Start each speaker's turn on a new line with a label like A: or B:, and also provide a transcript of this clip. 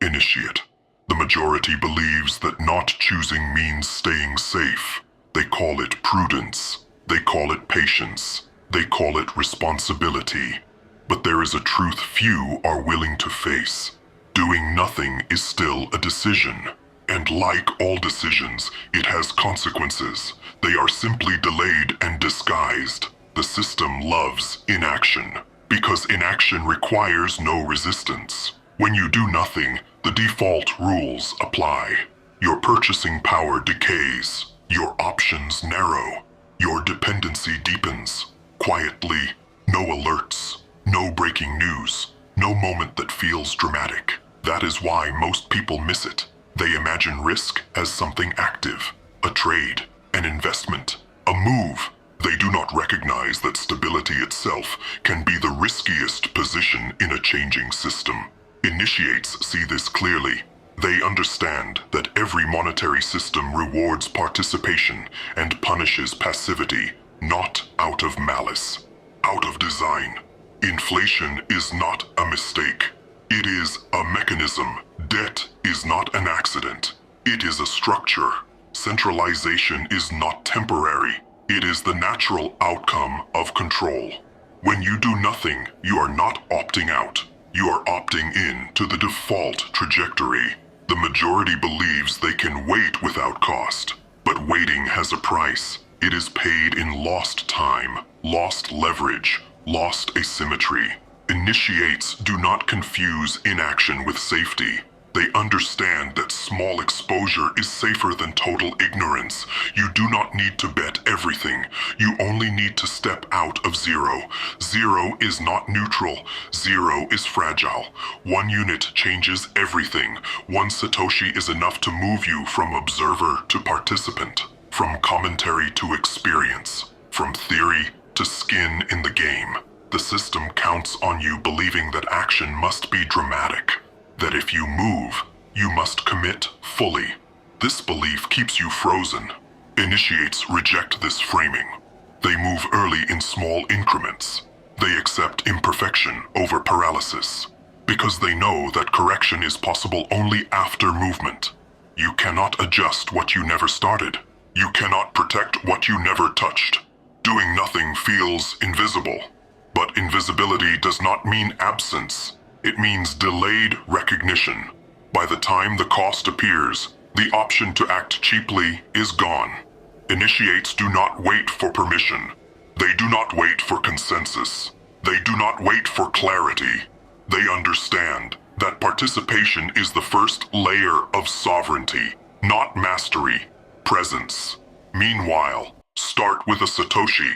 A: Initiate. The majority believes that not choosing means staying safe. They call it prudence. They call it patience. They call it responsibility. But there is a truth few are willing to face. Doing nothing is still a decision. And like all decisions, it has consequences. They are simply delayed and disguised. The system loves inaction, because inaction requires no resistance. When you do nothing, the default rules apply. Your purchasing power decays. Your options narrow. Your dependency deepens. Quietly, no alerts, no breaking news, no moment that feels dramatic. That is why most people miss it. They imagine risk as something active, a trade, an investment, a move. They do not recognize that stability itself can be the riskiest position in a changing system. Initiates see this clearly. They understand that every monetary system rewards participation and punishes passivity, not out of malice, out of design. Inflation is not a mistake. It is a mechanism. Debt is not an accident. It is a structure. Centralization is not temporary. It is the natural outcome of control. When you do nothing, you are not opting out. You are opting in to the default trajectory. The majority believes they can wait without cost, but waiting has a price. It is paid in lost time, lost leverage, lost asymmetry. Initiates do not confuse inaction with safety. They understand that small exposure is safer than total ignorance. You do not need to bet everything. You only need to step out of zero. Zero is not neutral. Zero is fragile. One unit changes everything. One Satoshi is enough to move you from observer to participant, from commentary to experience, from theory to skin in the game. The system counts on you believing that action must be dramatic. That if you move, you must commit fully. This belief keeps you frozen. Initiates reject this framing. They move early in small increments. They accept imperfection over paralysis, because they know that correction is possible only after movement. You cannot adjust what you never started. You cannot protect what you never touched. Doing nothing feels invisible, but invisibility does not mean absence. It means delayed recognition. By the time the cost appears, the option to act cheaply is gone. Initiates do not wait for permission. They do not wait for consensus. They do not wait for clarity. They understand that participation is the first layer of sovereignty, not mastery, presence. Meanwhile, start with a Satoshi.